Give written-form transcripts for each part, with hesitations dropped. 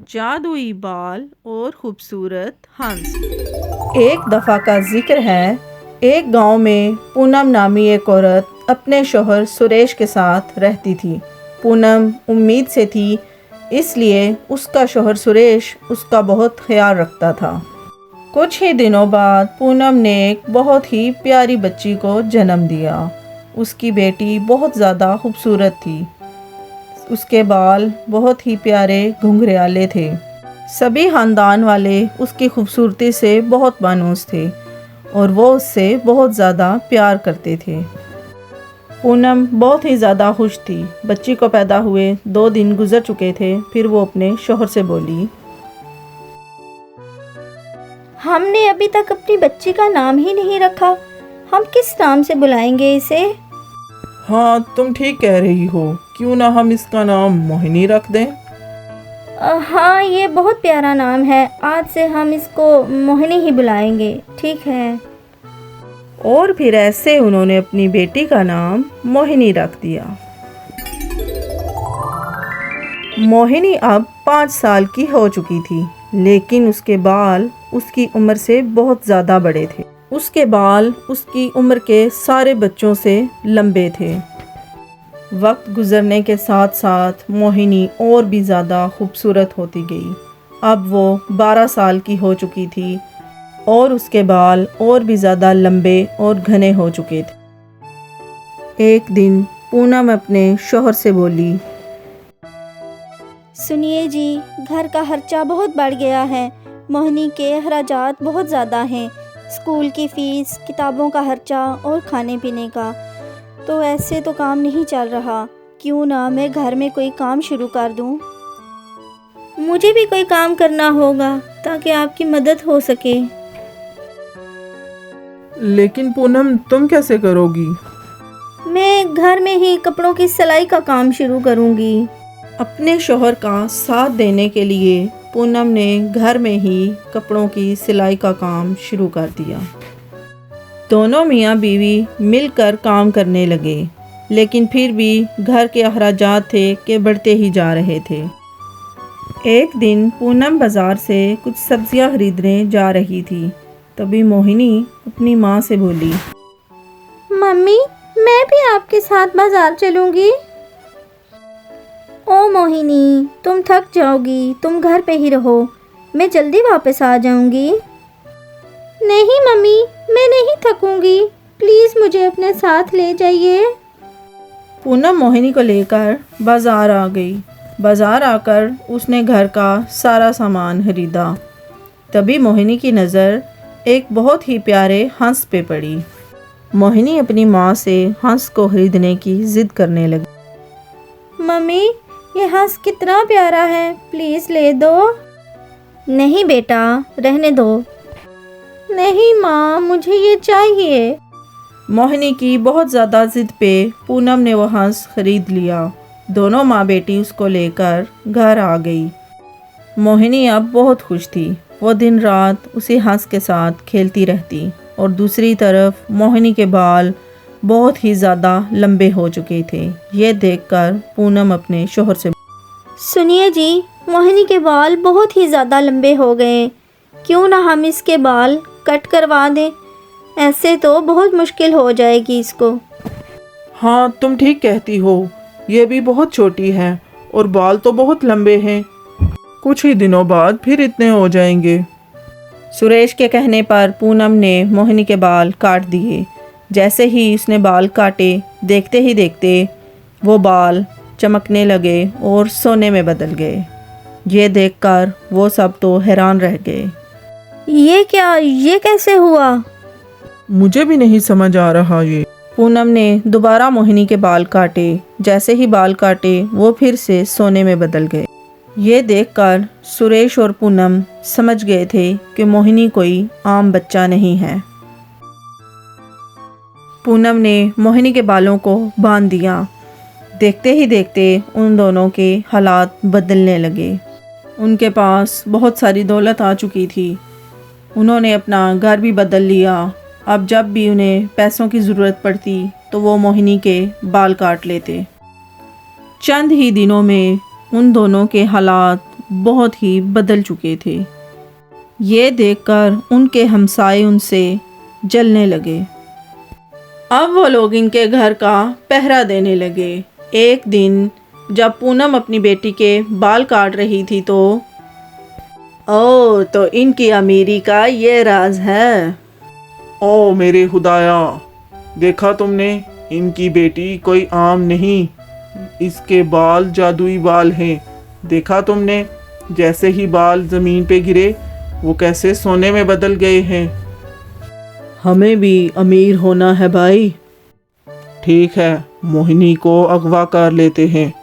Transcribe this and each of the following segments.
जादुई बाल और खूबसूरत हंस। एक दफ़ा का जिक्र है, एक गांव में पूनम नामी एक औरत अपने शौहर सुरेश के साथ रहती थी। पूनम उम्मीद से थी, इसलिए उसका शौहर सुरेश उसका बहुत ख्याल रखता था। कुछ ही दिनों बाद पूनम ने एक बहुत ही प्यारी बच्ची को जन्म दिया। उसकी बेटी बहुत ज़्यादा खूबसूरत थी। उसके बाल बहुत ही प्यारे घुंघराले थे। सभी ख़ानदान वाले उसकी खूबसूरती से बहुत मायूस थे और वो उससे बहुत ज़्यादा प्यार करते थे। पूनम बहुत ही ज़्यादा खुश थी। बच्ची को पैदा हुए 2 दिन गुजर चुके थे। फिर वो अपने शौहर से बोली, हमने अभी तक अपनी बच्ची का नाम ही नहीं रखा। हम किस नाम से बुलाएंगे इसे? हाँ, तुम ठीक कह रही हो। क्यों ना हम इसका नाम मोहिनी रख दें? हाँ, ये बहुत प्यारा नाम है। आज से हम इसको मोहिनी ही बुलाएंगे। ठीक है। और फिर ऐसे उन्होंने अपनी बेटी का नाम मोहिनी रख दिया। मोहिनी अब 5 साल की हो चुकी थी, लेकिन उसके बाल उसकी उम्र से बहुत ज़्यादा बड़े थे। उसके बाल उसकी उम्र के सारे बच्चों से लंबे थे। वक्त गुजरने के साथ साथ मोहिनी और भी ज़्यादा खूबसूरत होती गई। अब वो 12 साल की हो चुकी थी और उसके बाल और भी ज़्यादा लंबे और घने हो चुके थे। एक दिन पूनम अपने शौहर से बोली, सुनिए जी, घर का खर्चा बहुत बढ़ गया है। मोहिनी के अखराजात बहुत ज़्यादा हैं। स्कूल की फ़ीस, किताबों का खर्चा और खाने पीने का। तो ऐसे तो काम नहीं चल रहा। क्यों ना मैं घर में कोई काम शुरू कर दूं? मुझे भी कोई काम करना होगा ताकि आपकी मदद हो सके। लेकिन पूनम, तुम कैसे करोगी? मैं घर में ही कपड़ों की सिलाई का काम शुरू करूंगी। अपने शौहर का साथ देने के लिए पूनम ने घर में ही कपड़ों की सिलाई का काम शुरू कर दिया। दोनों मियाँ बीवी मिलकर काम करने लगे, लेकिन फिर भी घर के अखराजात थे कि बढ़ते ही जा रहे थे। एक दिन पूनम बाज़ार से कुछ सब्जियां खरीदने जा रही थी। तभी मोहिनी अपनी माँ से बोली, मम्मी, मैं भी आपके साथ बाजार चलूंगी। ओ मोहिनी, तुम थक जाओगी, तुम घर पे ही रहो। मैं जल्दी वापस आ जाऊंगी। नहीं मम्मी, मैं नहीं थकूंगी। प्लीज़ मुझे अपने साथ ले जाइए। पूनम मोहिनी को लेकर बाज़ार आ गई। बाज़ार आकर उसने घर का सारा सामान खरीदा। तभी मोहिनी की नज़र एक बहुत ही प्यारे हंस पे पड़ी। मोहिनी अपनी माँ से हंस को खरीदने की ज़िद करने लगी। मम्मी, ये हंस कितना प्यारा है, प्लीज़ ले दो। नहीं बेटा, रहने दो। नहीं माँ, मुझे ये चाहिए। मोहिनी की बहुत ज़्यादा ज़िद पे पूनम ने वो हंस खरीद लिया। दोनों माँ बेटी उसको लेकर घर आ गई। मोहिनी अब बहुत खुश थी। वो दिन रात उसी हंस के साथ खेलती रहती और दूसरी तरफ मोहिनी के बाल बहुत ही ज़्यादा लंबे हो चुके थे। ये देखकर पूनम अपने शौहर से, सुनिए जी, मोहिनी के बाल बहुत ही ज़्यादा लंबे हो गए। क्यों ना हम इसके बाल कट करवा दें? ऐसे तो बहुत मुश्किल हो जाएगी इसको। हाँ, तुम ठीक कहती हो। ये भी बहुत छोटी है और बाल तो बहुत लंबे हैं। कुछ ही दिनों बाद फिर इतने हो जाएंगे। सुरेश के कहने पर पूनम ने मोहिनी के बाल काट दिए। जैसे ही उसने बाल काटे, देखते ही देखते वो बाल चमकने लगे और सोने में बदल गए। ये देखकर वो सब तो हैरान रह गए। ये क्या? ये कैसे हुआ? मुझे भी नहीं समझ आ रहा ये। पूनम ने दोबारा मोहिनी के बाल काटे। जैसे ही बाल काटे, वो फिर से सोने में बदल गए। ये देखकर सुरेश और पूनम समझ गए थे कि मोहिनी कोई आम बच्चा नहीं है। पूनम ने मोहिनी के बालों को बांध दिया। देखते ही देखते उन दोनों के हालात बदलने लगे। उनके पास बहुत सारी दौलत आ चुकी थी। उन्होंने अपना घर भी बदल लिया। अब जब भी उन्हें पैसों की ज़रूरत पड़ती तो वो मोहिनी के बाल काट लेते। चंद ही दिनों में उन दोनों के हालात बहुत ही बदल चुके थे। ये देखकर उनके हमसाए उनसे जलने लगे। अब वो लोग इनके घर का पहरा देने लगे। एक दिन जब पूनम अपनी बेटी के बाल काट रही थी तो तो इनकी अमीरी का ये राज है। ओ मेरे खुदाया, देखा तुमने, इनकी बेटी कोई आम नहीं, इसके बाल जादुई बाल हैं। देखा तुमने, जैसे ही बाल ज़मीन पे गिरे वो कैसे सोने में बदल गए हैं। हमें भी अमीर होना है भाई। ठीक है, मोहिनी को अगवा कर लेते हैं,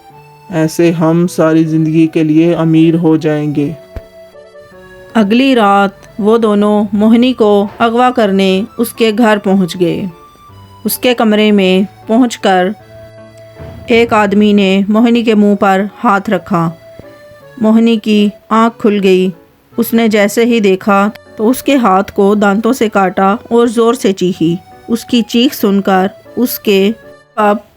ऐसे हम सारी ज़िंदगी के लिए अमीर हो जाएंगे। अगली रात वो दोनों मोहिनी को अगवा करने उसके घर पहुंच गए। उसके कमरे में पहुंचकर एक आदमी ने मोहिनी के मुंह पर हाथ रखा। मोहिनी की आंख खुल गई। उसने जैसे ही देखा तो उसके हाथ को दांतों से काटा और ज़ोर से चीखी। उसकी चीख सुनकर उसके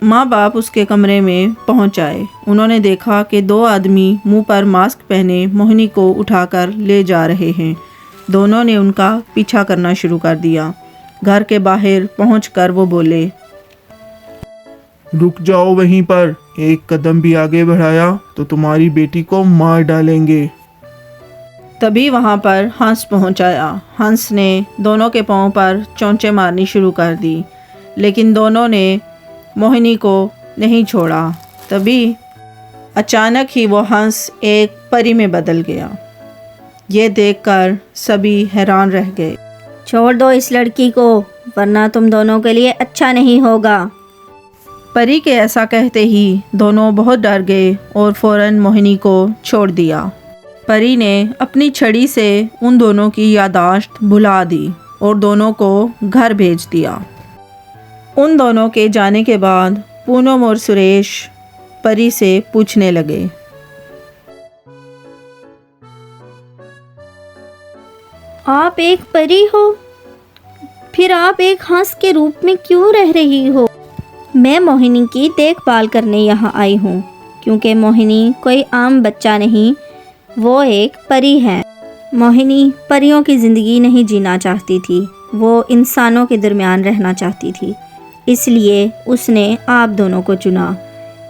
माँ बाप उसके कमरे में पहुंच आए। उन्होंने देखा कि दो आदमी मुंह पर मास्क पहने मोहिनी को उठाकर ले जा रहे हैं। दोनों ने उनका पीछा करना शुरू कर दिया। घर के बाहर पहुंचकर वो बोले, रुक जाओ वहीं पर, एक कदम भी आगे बढ़ाया तो तुम्हारी बेटी को मार डालेंगे। तभी वहाँ पर हंस पहुँच आया। हंस ने दोनों के पाँव पर चोंचे मारनी शुरू कर दी, लेकिन दोनों ने मोहिनी को नहीं छोड़ा। तभी अचानक ही वो हंस एक परी में बदल गया। ये देखकर सभी हैरान रह गए। छोड़ दो इस लड़की को, वरना तुम दोनों के लिए अच्छा नहीं होगा। परी के ऐसा कहते ही दोनों बहुत डर गए और फौरन मोहिनी को छोड़ दिया। परी ने अपनी छड़ी से उन दोनों की यादाश्त भुला दी और दोनों को घर भेज दिया। उन दोनों के जाने के बाद पूनम और सुरेश परी से पूछने लगे, आप एक परी हो, फिर आप एक हंस के रूप में क्यों रह रही हो? मैं मोहिनी की देखभाल करने यहाँ आई हूँ, क्योंकि मोहिनी कोई आम बच्चा नहीं, वो एक परी है। मोहिनी परियों की ज़िंदगी नहीं जीना चाहती थी, वो इंसानों के दरमियान रहना चाहती थी। इसलिए उसने आप दोनों को चुना,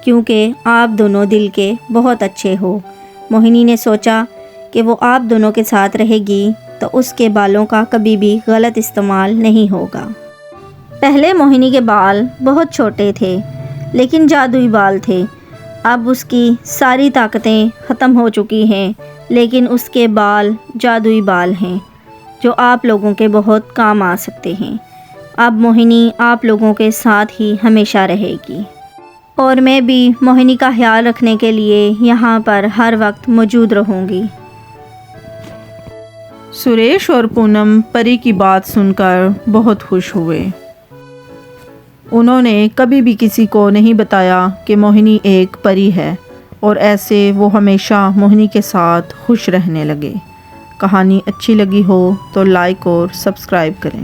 क्योंकि आप दोनों दिल के बहुत अच्छे हो। मोहिनी ने सोचा कि वो आप दोनों के साथ रहेगी तो उसके बालों का कभी भी गलत इस्तेमाल नहीं होगा। पहले मोहिनी के बाल बहुत छोटे थे, लेकिन जादुई बाल थे। अब उसकी सारी ताकतें ख़त्म हो चुकी हैं, लेकिन उसके बाल जादुई बाल हैं जो आप लोगों के बहुत काम आ सकते हैं। अब मोहिनी आप लोगों के साथ ही हमेशा रहेगी और मैं भी मोहिनी का ख्याल रखने के लिए यहाँ पर हर वक्त मौजूद रहूँगी। सुरेश और पूनम परी की बात सुनकर बहुत खुश हुए। उन्होंने कभी भी किसी को नहीं बताया कि मोहिनी एक परी है और ऐसे वो हमेशा मोहिनी के साथ खुश रहने लगे। कहानी अच्छी लगी हो तो लाइक और सब्सक्राइब करें।